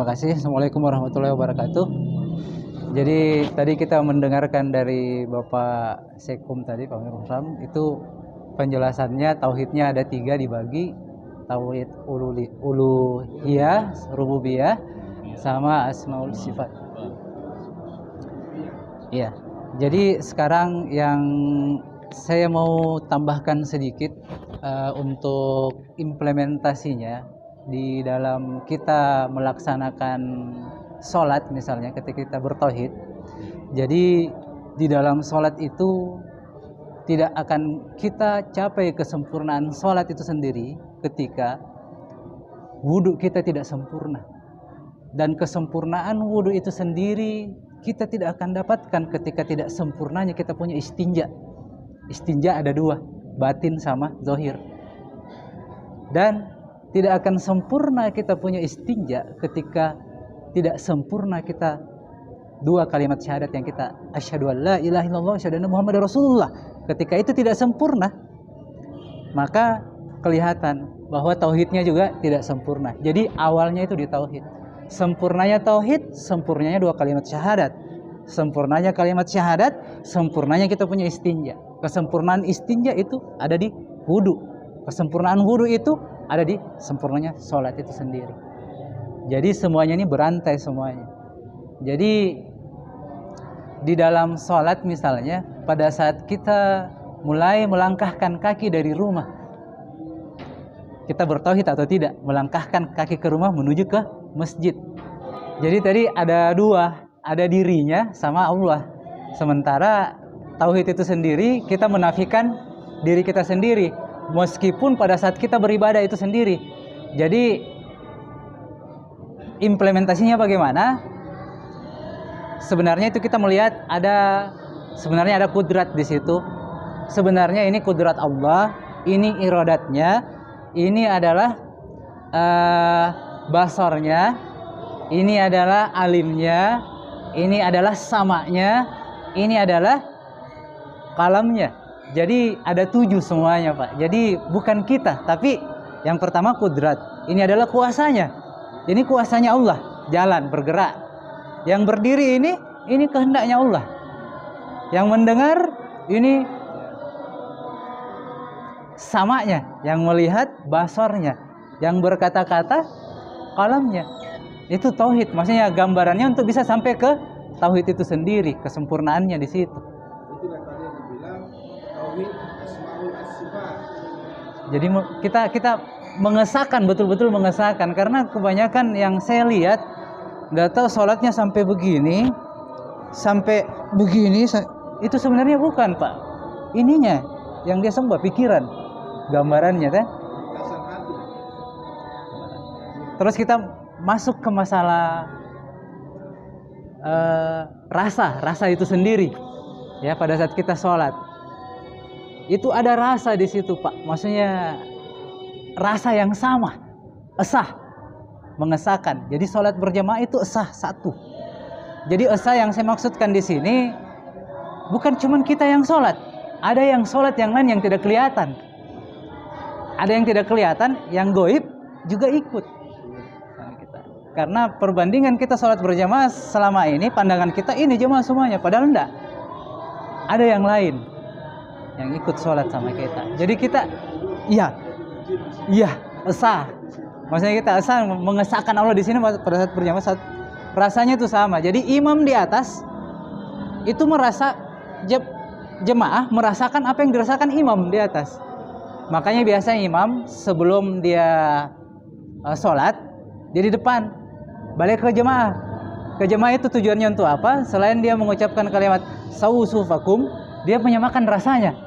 kasih. Assalamualaikum warahmatullahi wabarakatuh. Jadi tadi kita mendengarkan dari Bapak Sekum tadi, Pak Mirham, itu penjelasannya tauhidnya ada 3 dibagi, tauhid uluhiyah, rububiyah, sama asmaul sifat. Iya. Jadi sekarang yang saya mau tambahkan sedikit untuk implementasinya di dalam kita melaksanakan sholat, misalnya ketika kita bertauhid. Jadi di dalam sholat itu tidak akan kita capai kesempurnaan sholat itu sendiri ketika wudhu kita tidak sempurna. Dan kesempurnaan wudhu itu sendiri kita tidak akan dapatkan ketika tidak sempurnanya kita punya istinja. Istinja ada 2, batin sama zahir. Dan tidak akan sempurna kita punya istinja ketika tidak sempurna kita 2 kalimat syahadat yang kita asyhadu an la ilaha illallah wa asyhadu anna muhammadar rasulullah. Ketika itu tidak sempurna, maka kelihatan bahwa tauhidnya juga tidak sempurna. Jadi awalnya itu di tauhid. Sempurnanya tauhid, sempurnanya 2 kalimat syahadat. Sempurnanya kalimat syahadat, sempurnanya kita punya istinja. Kesempurnaan istinja itu ada di wudu. Kesempurnaan wudu itu ada di sempurnanya sholat itu sendiri. Jadi semuanya ini berantai semuanya. Jadi di dalam sholat misalnya, pada saat kita mulai melangkahkan kaki dari rumah, kita bertauhid atau tidak, melangkahkan kaki ke rumah menuju ke masjid. Jadi tadi ada 2, ada dirinya sama Allah. Sementara tauhid itu sendiri kita menafikan diri kita sendiri, meskipun pada saat kita beribadah itu sendiri. Jadi implementasinya bagaimana? Sebenarnya itu kita melihat sebenarnya ada kudrat di situ. Sebenarnya ini kudrat Allah, ini iradatnya, ini adalah basarnya, ini adalah alimnya, ini adalah samanya, ini adalah kalamnya. Jadi ada 7 semuanya, Pak. Jadi bukan kita, tapi yang pertama kudrat. Ini adalah kuasanya. Ini kuasanya Allah, jalan, bergerak. Yang berdiri ini kehendaknya Allah. Yang mendengar ini samanya, yang melihat basarnya, yang berkata-kata kalamnya. Itu tauhid, maksudnya gambarannya untuk bisa sampai ke tauhid itu sendiri, kesempurnaannya di situ. Itulah tadi yang dibilang tauhid asmaul sifat. Jadi kita mengesahkan, betul-betul mengesahkan, karena kebanyakan yang saya lihat nggak tahu sholatnya sampai begini, itu sebenarnya bukan, Pak. Ininya yang dia sembah pikiran, gambarannya kan. Terus kita masuk ke masalah rasa itu sendiri, ya. Pada saat kita sholat itu ada rasa di situ, Pak. Maksudnya rasa yang sama, esah, mengesahkan. Jadi sholat berjamaah itu esah satu. Jadi esah yang saya maksudkan di sini bukan cuma kita yang sholat, ada yang sholat yang lain yang tidak kelihatan, ada yang tidak kelihatan, yang goib juga ikut. Karena perbandingan kita sholat berjamaah selama ini, pandangan kita ini jamaah semuanya, padahal enggak. Ada yang lain yang ikut sholat sama kita. Jadi kita, iya, esah. Maksudnya kita esah mengesahkan Allah di sini pada saat berjamaah, rasanya itu sama. Jadi imam di atas itu merasa, jemaah merasakan apa yang dirasakan imam di atas. Makanya biasanya imam sebelum dia sholat, dia di depan, balik ke jemaah. Ke jemaah itu tujuannya untuk apa? Selain dia mengucapkan kalimat sawu sufakum, dia menyamakan rasanya.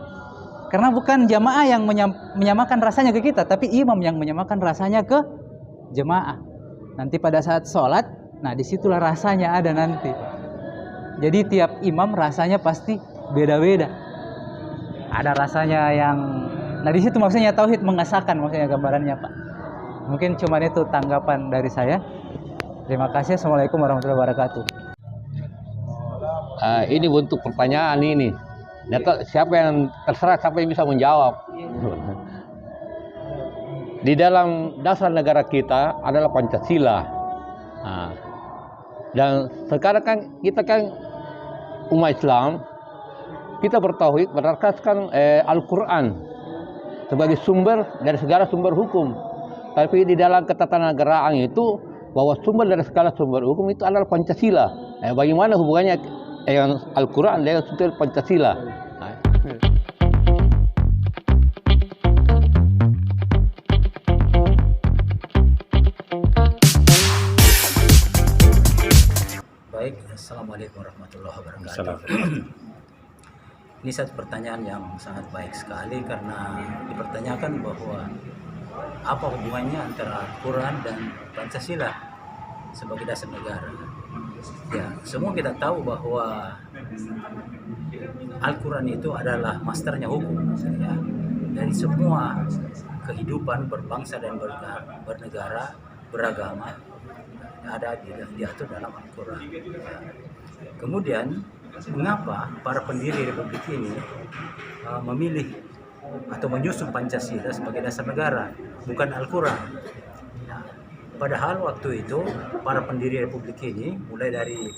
Karena bukan jamaah yang menyamakan rasanya ke kita, tapi imam yang menyamakan rasanya ke jemaah. Nanti pada saat sholat, nah disitulah rasanya ada nanti. Jadi tiap imam rasanya pasti beda-beda. Ada rasanya yang, nah di situ maksudnya tauhid mengesahkan, maksudnya gambarannya, Pak. Mungkin cuma itu tanggapan dari saya. Terima kasih. Assalamualaikum warahmatullahi wabarakatuh. Ini bentuk pertanyaan ini. Siapa yang terserah, siapa yang bisa menjawab. Di dalam dasar negara kita adalah Pancasila. Nah, dan sekarang kan kita kan umat Islam, kita bertauhid berdasarkan Al-Quran sebagai sumber dari segala sumber hukum. Tapi di dalam ketatanegaraan itu bahwa sumber dari segala sumber hukum itu adalah Pancasila. Bagaimana hubungannya Al-Quran dengan sumber Pancasila? Baik, Assalamualaikum warahmatullahi wabarakatuh. Ini satu pertanyaan yang sangat baik sekali karena dipertanyakan bahwa apa hubungannya antara Al-Quran dan Pancasila sebagai dasar negara. Ya, semua kita tahu bahwa Al-Quran itu adalah masternya hukum, ya. Dari semua kehidupan berbangsa dan bernegara, beragama ada diatur dalam Al-Quran. Kemudian, mengapa para pendiri Republik ini memilih atau menyusun Pancasila sebagai dasar negara, bukan Al-Quran? Nah, padahal waktu itu para pendiri Republik ini, mulai dari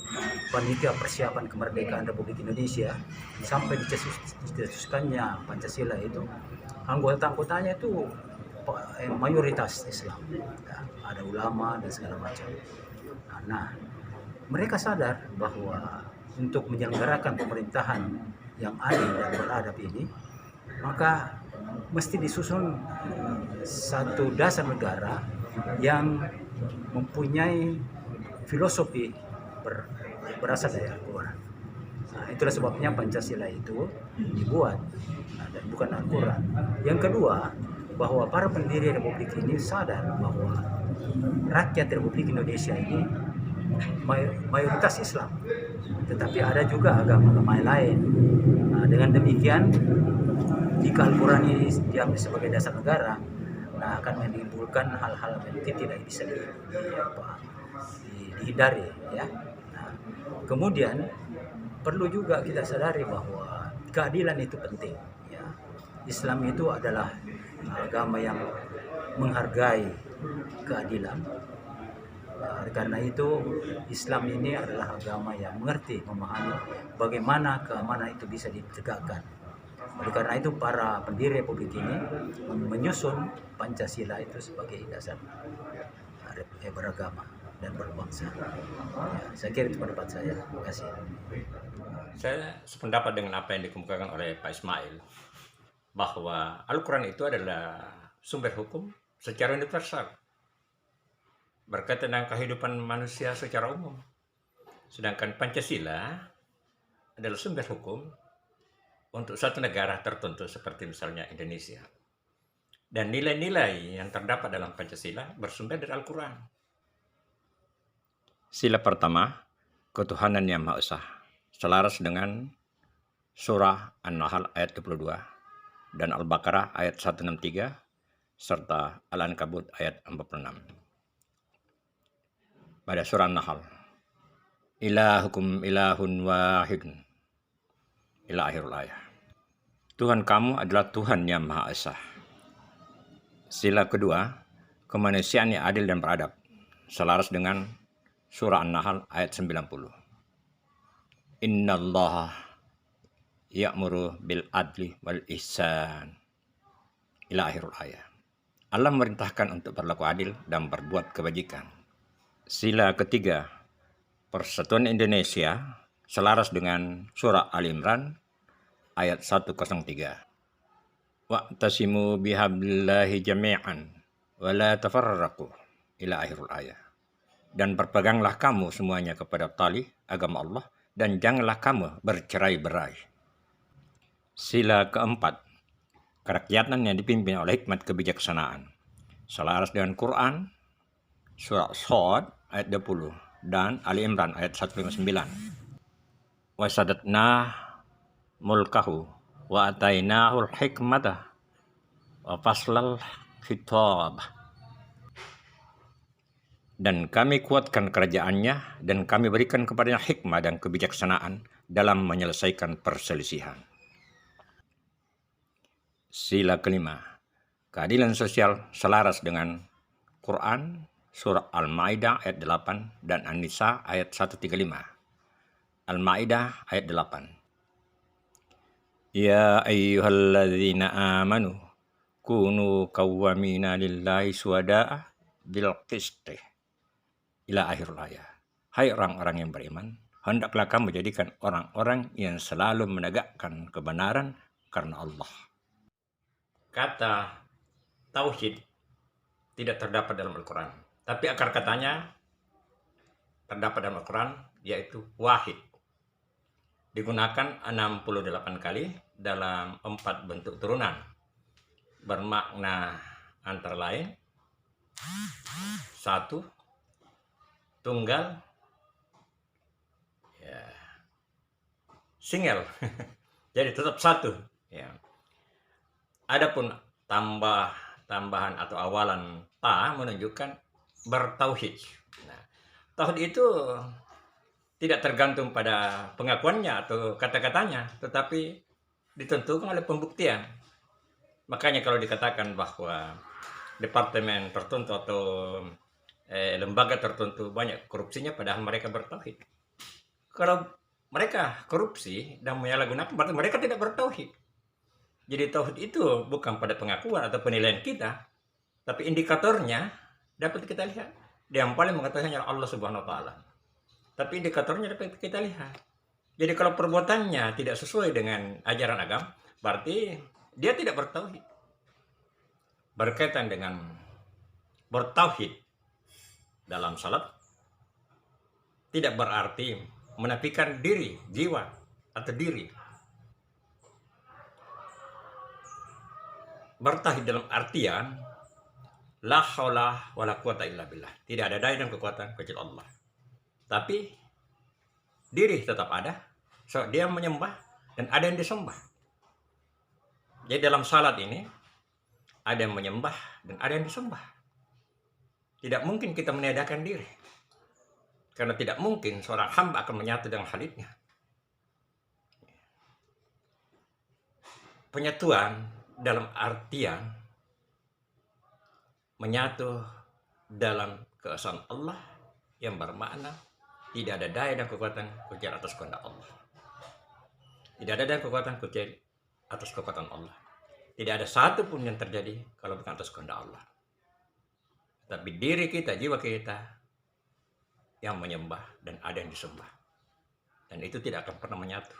panitia persiapan kemerdekaan Republik Indonesia sampai dicetuskannya Pancasila itu, anggota-anggotanya itu mayoritas Islam, ya, ada ulama dan segala macam. Nah, mereka sadar bahwa untuk menyelenggarakan pemerintahan yang adil dan beradab ini, maka mesti disusun satu dasar negara yang mempunyai filosofi berasal dari Al-Quran. Nah, itulah sebabnya Pancasila itu dibuat, dan bukan Al-Quran. Yang kedua, bahwa para pendiri Republik ini sadar bahwa rakyat Republik Indonesia ini mayoritas Islam, tetapi ada juga agama-agama lain. Nah, dengan demikian, jika Al-Quran ini diambil sebagai dasar negara, nah, akan menimbulkan hal-hal yang tidak bisa dihindari, ya. Nah, kemudian perlu juga kita sadari bahwa keadilan itu penting, ya. Islam itu adalah agama yang menghargai keadilan. Karena itu Islam ini adalah agama yang mengerti, memahami bagaimana keamanan itu bisa ditegakkan. Oleh karena itu para pendiri Republik ini menyusun Pancasila itu sebagai dasar beragama dan berbangsa. Ya, saya kira itu pendapat saya. Terima kasih. Saya sependapat dengan apa yang dikemukakan oleh Pak Ismail, bahwa Al-Quran itu adalah sumber hukum secara universal, berkaitan dengan kehidupan manusia secara umum. Sedangkan Pancasila adalah sumber hukum untuk suatu negara tertentu seperti misalnya Indonesia. Dan nilai-nilai yang terdapat dalam Pancasila bersumber dari Al-Quran. Sila pertama, ketuhanan yang Maha Esa, selaras dengan surah An-Nahl ayat 22 dan Al-Baqarah ayat 163 serta Al-Ankabut ayat 46. Pada surah An-Nahl, ilahukum ilahun wahidun ila akhirul ayat. Tuhan kamu adalah Tuhan yang Maha Esa. Sila kedua, kemanusiaan yang adil dan beradab, selaras dengan surah An-Nahl ayat 90. Innallaha ya'muru bil adli wal ihsan ila akhirul ayat. Allah memerintahkan untuk berlaku adil dan berbuat kebajikan. Sila ketiga, Persatuan Indonesia, selaras dengan surah Al-Imran ayat 103. Wa'tasimu bihablillahi jami'an wa la tafarraqu ila akhirul ayat. Dan berpeganglah kamu semuanya kepada tali agama Allah dan janganlah kamu bercerai-berai. Sila keempat, kerakyatan yang dipimpin oleh hikmat kebijaksanaan, selaras dengan Quran surah Shad ayat 20 dan Ali Imran ayat 159. Wa sadatna mulkahu wa atainahul hikmata wa faslal khitab. Dan kami kuatkan kerajaannya dan kami berikan kepadanya hikmah dan kebijaksanaan dalam menyelesaikan perselisihan. Sila kelima, keadilan sosial selaras dengan Quran surah Al-Maidah ayat 8 dan An-Nisa ayat 135. Al-Maidah ayat 8. Ya ayyuhalladzina amanu kunu qawwamina lillahi syuhada'a bil qisti ila akhir ayat. Hai orang-orang yang beriman, hendaklah kamu jadikan orang-orang yang selalu menegakkan kebenaran karena Allah. Kata tauhid tidak terdapat dalam Al-Quran, tapi akar katanya terdapat dalam Al-Quran, yaitu wahid. Digunakan 68 kali dalam 4 bentuk turunan, bermakna antara lain satu, tunggal, ya, single, jadi tetap satu. Ya. Adapun tambahan atau awalan ta menunjukkan bertauhid. Nah, tauhid itu tidak tergantung pada pengakuannya atau kata-katanya, tetapi ditentukan oleh pembuktian. Makanya kalau dikatakan bahwa departemen tertentu atau lembaga tertentu banyak korupsinya, padahal mereka bertauhid. Kalau mereka korupsi dan menyalahgunakan, berarti mereka tidak bertauhid. Jadi tauhid itu bukan pada pengakuan atau penilaian kita, tapi indikatornya dapat kita lihat. Yang paling mengetahuinya adalah Allah Subhanahu wa taala. Tapi indikatornya dapat kita lihat. Jadi kalau perbuatannya tidak sesuai dengan ajaran agama, berarti dia tidak bertauhid. Berkaitan dengan bertauhid dalam salat tidak berarti menafikan diri, jiwa atau diri. Bertauhid dalam artian la haula wala quwata illa billah. Tidak ada daya dan kekuatan kecuali Allah. Tapi diri tetap ada. So, dia menyembah dan ada yang disembah. Jadi dalam salat ini ada yang menyembah dan ada yang disembah. Tidak mungkin kita meniadakan diri. Karena tidak mungkin seorang hamba akan menyatu dengan Khalidnya. Penyatuan dalam artian menyatu dalam keesaan Allah yang bermakna tidak ada daya dan kekuatan kecuali atas kehendak Allah. Tidak ada daya dan kekuatan kecuali atas kekuatan Allah. Tidak ada satu pun yang terjadi kalau bukan atas kehendak Allah. Tapi diri kita, jiwa kita yang menyembah dan ada yang disembah. Dan itu tidak akan pernah menyatu.